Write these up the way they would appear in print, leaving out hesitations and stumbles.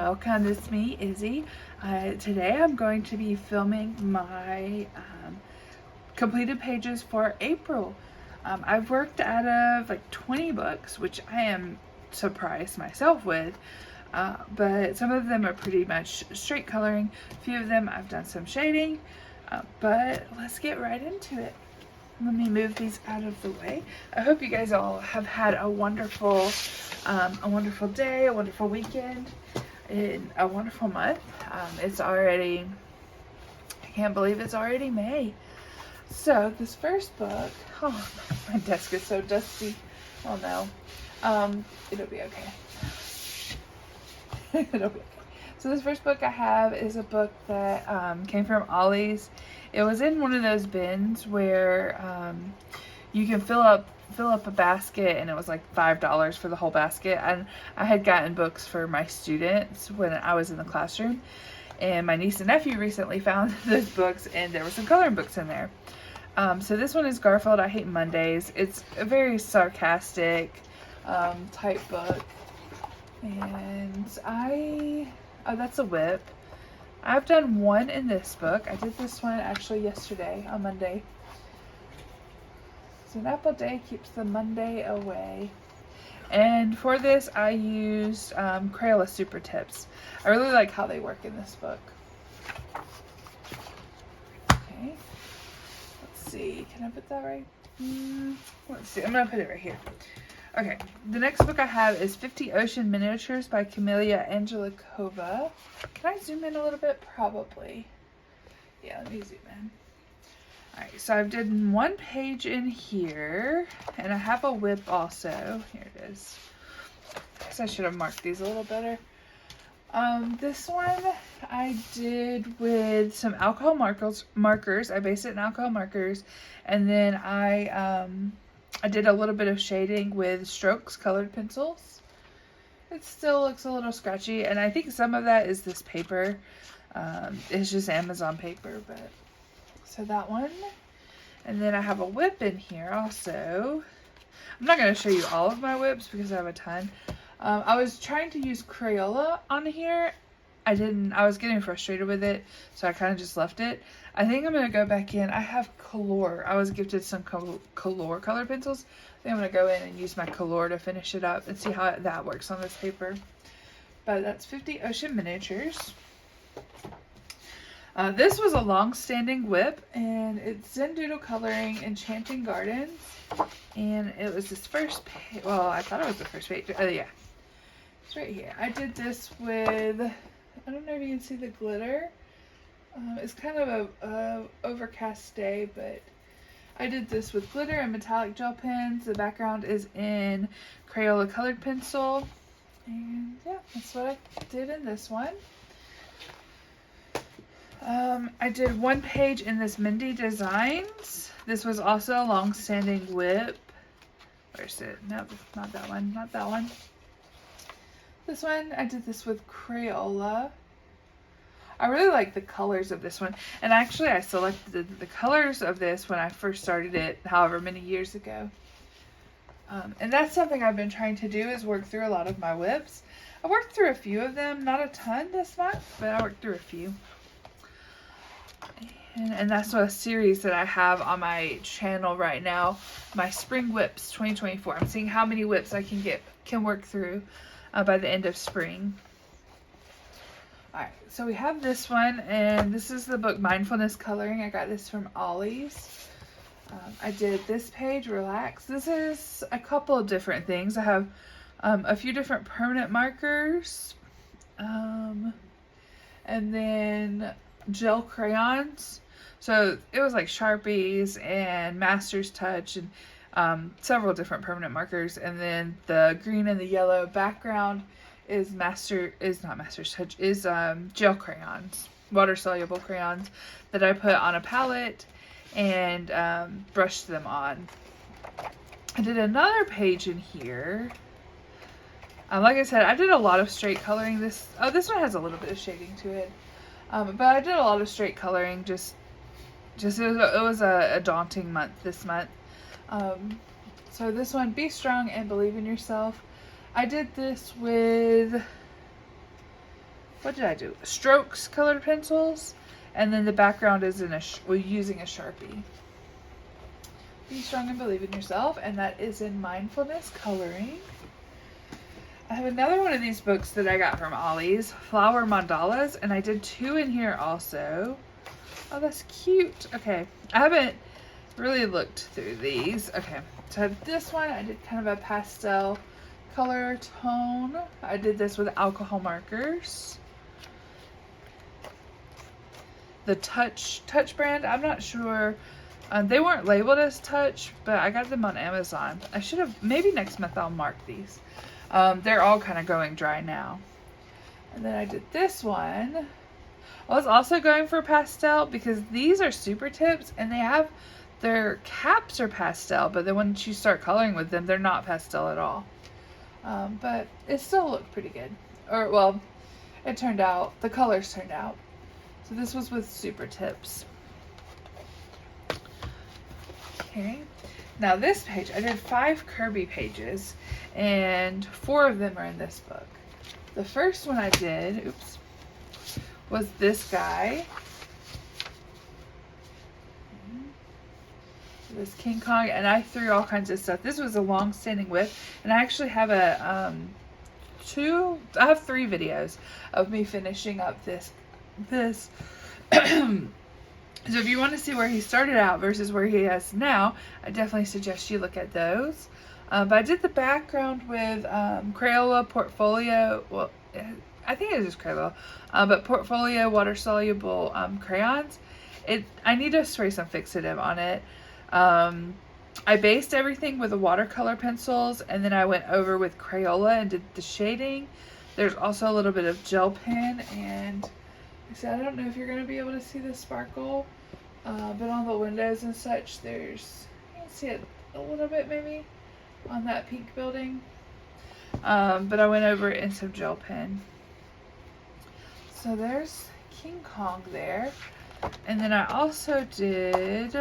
welcome. It's me, Izzy. Today I'm going to be filming my completed pages for April. I've worked out of like 20 books, which I am surprised myself with, but some of them are pretty much straight coloring. A few of them I've done some shading, but let's get right into it. Let me move these out of the way. I hope you guys all have had a wonderful day, a wonderful weekend, and a wonderful month. It's already, I can't believe it's already May. So this first book, oh, my desk is so dusty. Oh no. It'll be okay. It'll be okay. So this first book I have is a book that came from Ollie's. It was in one of those bins where you can fill up a basket, and it was like $5 for the whole basket. And I had gotten books for my students when I was in the classroom, and my niece and nephew recently found those books, and there were some coloring books in there. So this one is Garfield, I Hate Mondays. It's a very sarcastic type book, and oh, that's a whip. I've done one in this book. I did this one actually yesterday on Monday. So an apple day keeps the Monday away. And for this I used Crayola Super Tips. I really like how they work in this book. Okay. Let's see. Can I put that right? Let's see. I'm going to put it right here. Okay, the next book I have is 50 Ocean Miniatures by Camelia Angelikova. Can I zoom in a little bit? Probably. Yeah, let me zoom in. Alright, so I've done one page in here, and I have a whip also. Here it is. I guess I should have marked these a little better. This one I did with some alcohol markers. I based it in alcohol markers, and then I did a little bit of shading with Strokes colored pencils. It still looks a little scratchy, and I think some of that is this paper. It's just Amazon paper, but so that one. And then I have a whip in here also. I'm not going to show you all of my whips because I have a ton. I was trying to use Crayola on here. I was getting frustrated with it, so I kind of just left it. I think I'm going to go back in. I have Color. I was gifted some Color color pencils. I think I'm going to go in and use my Color to finish it up and see how that works on this paper. But that's 50 Ocean Miniatures. This was a long-standing whip, and it's Zendoodle Coloring Enchanting Gardens. And it was this first page. Well, I thought it was the first page. Oh, yeah. It's right here. I did this with... I don't know if you can see the glitter. It's kind of a overcast day, but I did this with glitter and metallic gel pens. The background is in Crayola colored pencil. And yeah, that's what I did in this one. I did one page in this Mindy Designs. This was also a long-standing whip. Where's it? No, not that one. Not that one. This one, I did this with Crayola. I really like the colors of this one. And actually, I selected the colors of this when I first started it, however many years ago. And that's something I've been trying to do, is work through a lot of my whips. I worked through a few of them, not a ton this month, but I worked through a few. And that's a series that I have on my channel right now, my Spring Whips 2024. I'm seeing how many whips I can work through by the end of spring. Alright, so we have this one, and this is the book Mindfulness Coloring. I got this from Ollie's. I did this page, Relax. This is a couple of different things. I have a few different permanent markers, and then gel crayons. So it was like Sharpies and Master's Touch and several different permanent markers, and then the green and the yellow background is gel crayons, water soluble crayons that I put on a palette and brushed them on. I did another page in here. Like I said, I did a lot of straight coloring. This one has a little bit of shading to it, but I did a lot of straight coloring. It was a daunting month this month. So this one, Be Strong and Believe in Yourself. I did this with what did I do? Strokes colored pencils. And then the background is using a Sharpie. Be strong and believe in yourself. And that is in Mindfulness Coloring. I have another one of these books that I got from Ollie's, Flower Mandalas, and I did 2 in here also. Oh, that's cute. Okay, I haven't really looked through these. Okay, so I have this one. I did kind of a pastel color tone. I did this with alcohol markers. The Touch brand, I'm not sure. They weren't labeled as Touch, but I got them on Amazon. I should have, maybe next month I'll mark these. They're all kind of going dry now. And then I did this one. I was also going for pastel because these are super tips and they have, their caps are pastel, but then once you start coloring with them, they're not pastel at all. But it still looked pretty good. Or, well, it turned out, the colors turned out. So this was with super tips. Okay. Now this page, I did 5 Kirby pages, and 4 of them are in this book. The first one I did, was this guy. This King Kong, and I threw all kinds of stuff. This was a long-standing whip, and I actually have I have 3 videos of me finishing up this. So if you want to see where he started out versus where he is now, I definitely suggest you look at those. But I did the background with Crayola Portfolio, well, I think it is Crayola, but Portfolio water-soluble crayons. I need to spray some fixative on it. I based everything with the watercolor pencils, and then I went over with Crayola and did the shading. There's also a little bit of gel pen, and I don't know if you're going to be able to see the sparkle, but on the windows and such, you can see it a little bit maybe on that pink building. But I went over it in some gel pen. So there's King Kong there. And then I also did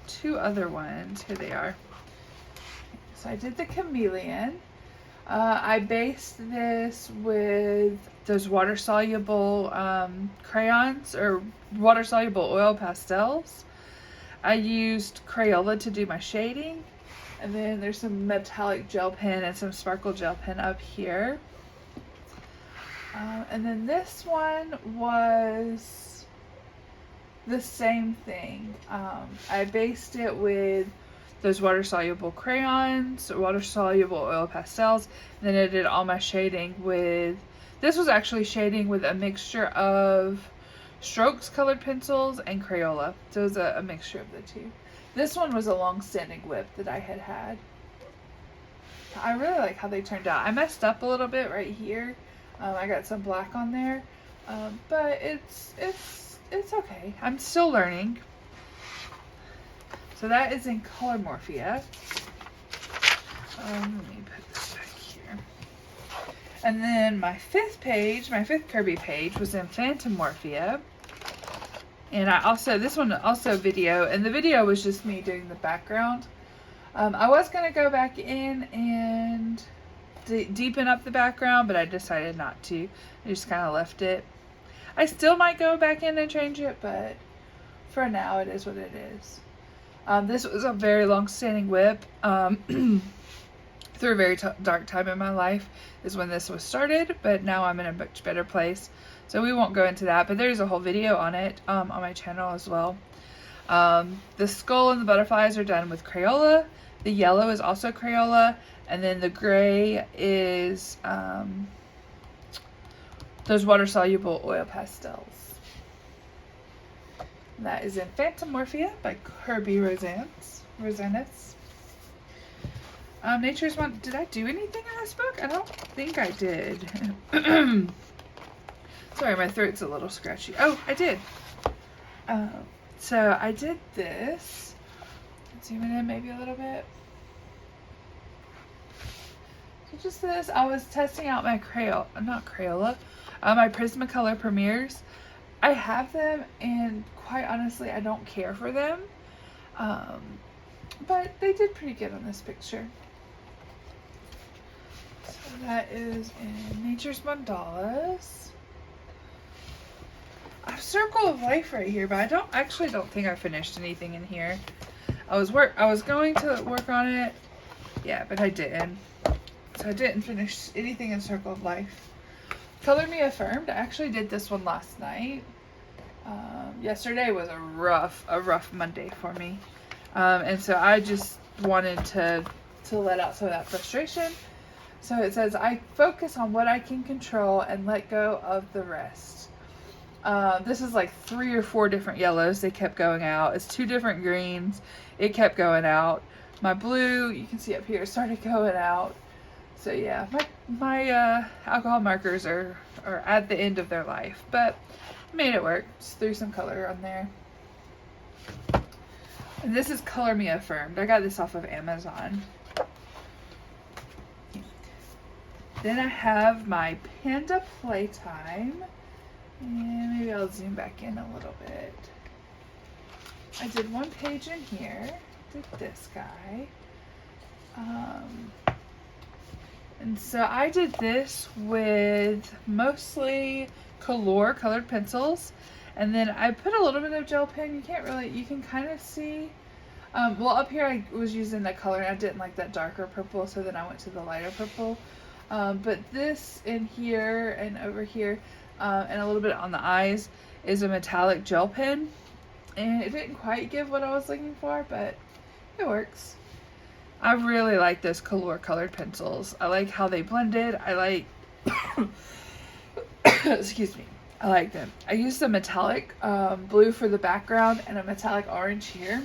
2 other ones. Here they are. So I did the chameleon. I based this with those water-soluble crayons or water-soluble oil pastels. I used Crayola to do my shading. And then there's some metallic gel pen and some sparkle gel pen up here. And then this one was the same thing. I based it with those water-soluble crayons, water-soluble oil pastels. And then I did all my shading with, this was actually shading with a mixture of Strokes colored pencils and Crayola. So it was a mixture of the 2. This one was a long-standing whip that I had. I really like how they turned out. I messed up a little bit right here. I got some black on there, but it's okay. I'm still learning. So that is in color Morphia. Let me put this back here. And then my 5th page, my 5th Kirby page was in Phantom Morphia. And I also, this one also video, and the video was just me doing the background. I was going to go back in and deepen up the background, but I decided not to. I just kind of left it. I still might go back in and change it, but for now it is what it is. This was a very long-standing whip. Through a very dark time in my life is when this was started, but now I'm in a much better place. So we won't go into that, but there's a whole video on it on my channel as well. The skull and the butterflies are done with Crayola. The yellow is also Crayola, and then the gray is those water-soluble oil pastels. And that is in Phantom Morphia by Kirby Rosanes. Nature's One. Did I do anything in this book? I don't think I did. Sorry, my throat's a little scratchy. Oh, I did. So I did this. Zoom it in maybe a little bit. So just this. I was testing out my Crayola, my Prismacolor Premieres. I have them, and quite honestly, I don't care for them. But they did pretty good on this picture. So that is in Nature's Mandalas. have Circle of Life right here, but I don't think I finished anything in here. I was going to work on it, yeah, but I didn't. So I didn't finish anything in Circle of Life. Color Me Affirmed. I actually did this one last night. Yesterday was a rough Monday for me, and so I just wanted to let out some of that frustration. So it says, I focus on what I can control and let go of the rest. This is like 3 or 4 different yellows. They kept going out. It's 2 different greens. It kept going out. My blue, you can see up here, started going out. So yeah, my alcohol markers are at the end of their life, but made it work. Just threw some color on there. And this is Color Me Affirmed. I got this off of Amazon. Then I have my Panda Playtime. And maybe I'll zoom back in a little bit. I did 1 page in here. Did this guy. And so I did this with mostly colored pencils. And then I put a little bit of gel pen. You can kind of see. Well, up here I was using the color and I didn't like that darker purple, so then I went to the lighter purple. But this in here and over here, and a little bit on the eyes, is a metallic gel pen. And it didn't quite give what I was looking for, but it works. I really like those colored pencils. I like how they blended. I like, excuse me, I like them. I used a metallic blue for the background and a metallic orange here.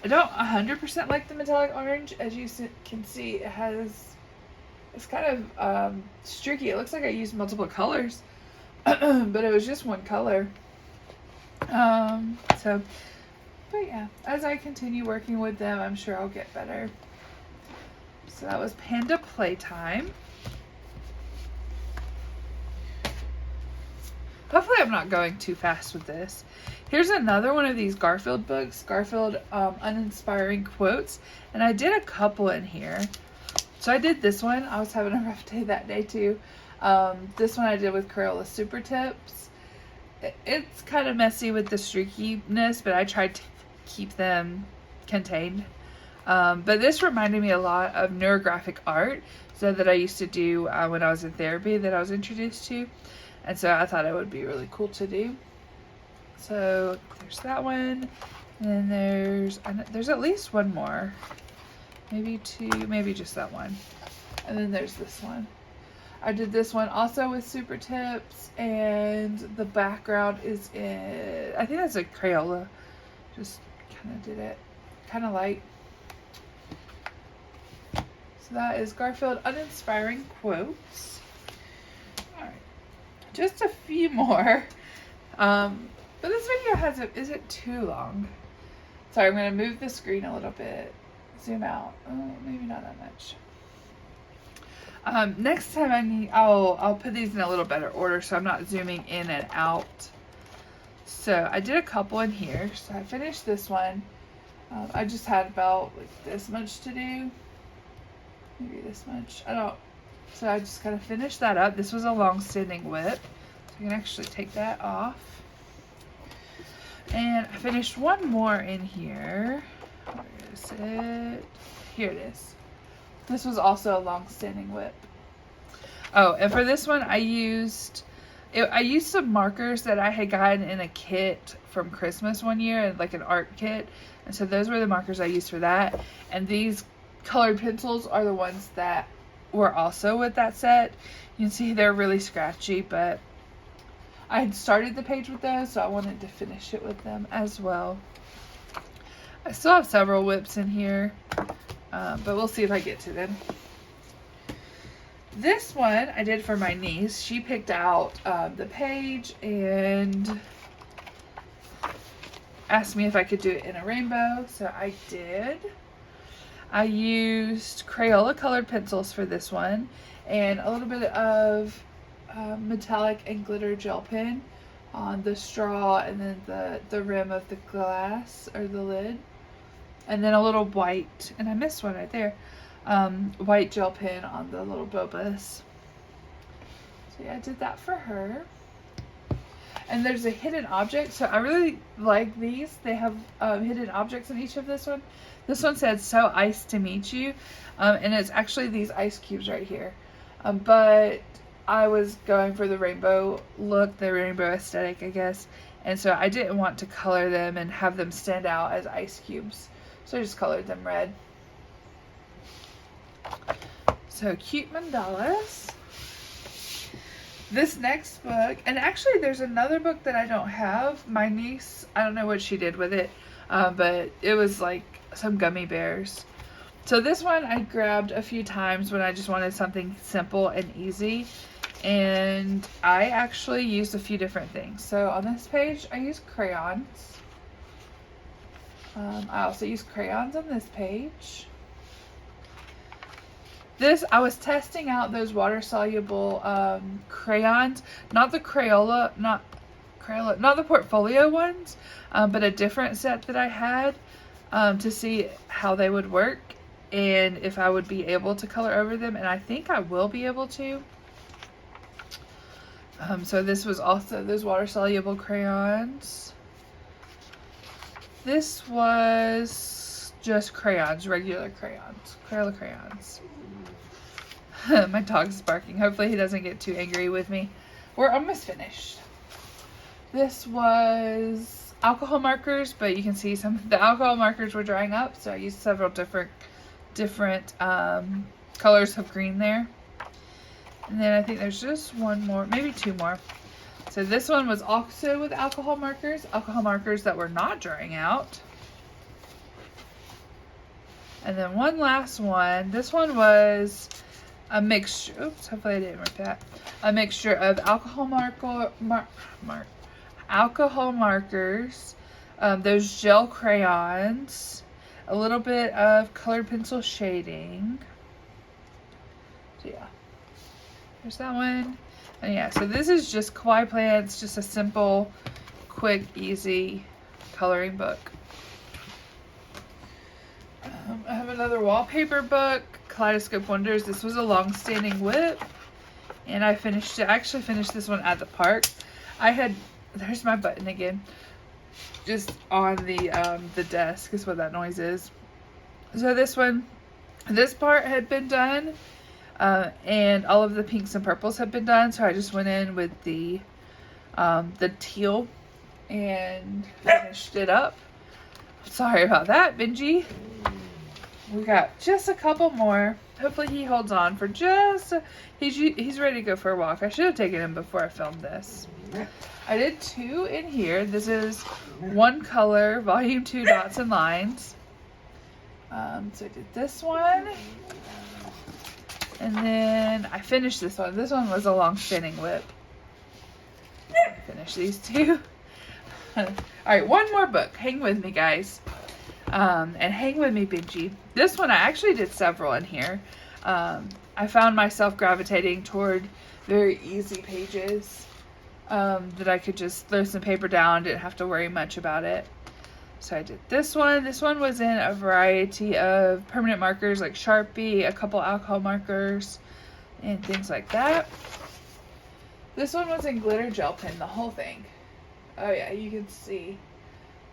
I don't 100% like the metallic orange. As you can see, it's kind of streaky. It looks like I used multiple colors, but it was just 1 color. But yeah, as I continue working with them, I'm sure I'll get better. So that was Panda Playtime. Hopefully I'm not going too fast with this. Here's another one of these Garfield books, Garfield Uninspiring Quotes, and I did a couple in here. So I did this one. I was having a rough day that day too. This one I did with Crayola Super Tips. It's kind of messy with the streakiness, but I tried to keep them contained. But this reminded me a lot of neurographic art, so that I used to do when I was in therapy, that I was introduced to. And so I thought it would be really cool to do. So there's that one. And then there's at least 1 more. Maybe 2, maybe just that one. And then there's this one. I did this one also with Super Tips, and the background is in, I think that's a Crayola. Just kind of did it kind of light. So that is Garfield Uninspiring Quotes. Alright, just a few more. But this video isn't too long. Sorry, I'm going to move the screen a little bit. Zoom out. Oh, maybe not that much. Next time I'll put these in a little better order, so I'm not zooming in and out. So I did a couple in here. So I finished this one. I just had about like this much to do. Maybe this much. So I just kind of finished that up. This was a long-standing whip. So you can actually take that off. And I finished 1 more in here. Where is it? Here it is. This was also a long-standing whip. Oh, and for this one, I used some markers that I had gotten in a kit from Christmas one year, like an art kit. And so those were the markers I used for that. And these colored pencils are the ones that were also with that set. You can see they're really scratchy, but I had started the page with those, so I wanted to finish it with them as well. I still have several whips in here, but we'll see if I get to them. This one I did for my niece. She picked out the page and asked me if I could do it in a rainbow, so I did. I used Crayola colored pencils for this one, and a little bit of metallic and glitter gel pen on the straw, and then the rim of the glass, or the lid. And then a little white, and I missed one right there, white gel pen on the little bobas. So yeah, I did that for her. And there's a hidden object, so I really like these. They have hidden objects in each of this one. This one said, "So ice to meet you," and it's actually these ice cubes right here. But I was going for the rainbow look, the rainbow aesthetic, I guess. And so I didn't want to color them and have them stand out as ice cubes. So I just colored them red. So cute mandalas. This next book, and actually there's another book that I don't have. My niece, I don't know what she did with it, but it was like some gummy bears. So this one I grabbed a few times when I just wanted something simple and easy. And I actually used a few different things. So on this page, I used crayons. I also used crayons on this page. This, I was testing out those water-soluble crayons, not the Crayola, not the portfolio ones, but a different set that I had to see how they would work and if I would be able to color over them, and I think I will be able to. So this was also those water-soluble crayons. This was just crayons, regular crayons, Crayola crayons. My dog's barking. Hopefully he doesn't get too angry with me. We're almost finished. This was alcohol markers, but you can see some of the alcohol markers were drying up, so I used several different colors of green there. And then I think there's just one more, maybe two more. So this one was also with alcohol markers that were not drying out. And then one last one. This one was a mixture, oops, hopefully I didn't rip that. A mixture of alcohol markers, those gel crayons, a little bit of colored pencil shading. So yeah, there's that one. And yeah, so this is just kawaii plants, just a simple, quick, easy coloring book. I have another wallpaper book, Kaleidoscope Wonders. This was a long-standing whip, and I finished it. I actually finished this one at the park. There's my button again, just on the desk is what that noise is. So this part had been done, and all of the pinks and purples had been done. So I just went in with the teal and finished it up. Sorry about that, Benji. We got just a couple more. Hopefully he holds on for he's ready to go for a walk. I should have taken him before I filmed this. I did two in here. This is One Color, Volume 2, Dots and Lines. So I did this one. And then I finished this one. This one was a long-standing whip. Finish these two. Alright, one more book. Hang with me, guys. And hang with me, Benji. This one I actually did several in here. I found myself gravitating toward very easy pages that I could just throw some paper down, didn't have to worry much about it. So I did this one. This one was in a variety of permanent markers like Sharpie, a couple alcohol markers, and things like that. This one was in glitter gel pen, the whole thing. Oh yeah, you can see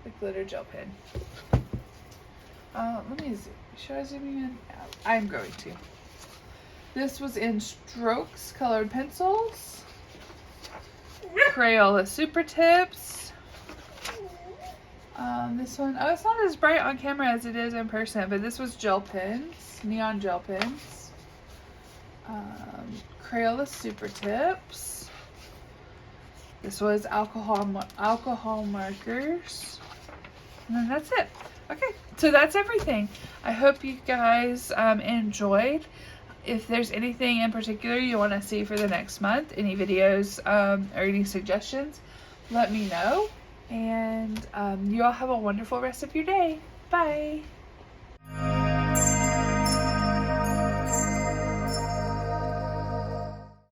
the glitter gel pen. Let me zoom. Should I zoom in? I'm going to. This was in Strokes Colored Pencils, Crayola Super Tips. This one, oh, it's not as bright on camera as it is in person, but this was gel pens, neon gel pens. Crayola Super Tips. This was alcohol markers. And then that's it. Okay, so that's everything. I hope you guys enjoyed. If there's anything in particular you want to see for the next month, any videos or any suggestions, let me know. And you all have a wonderful rest of your day. Bye.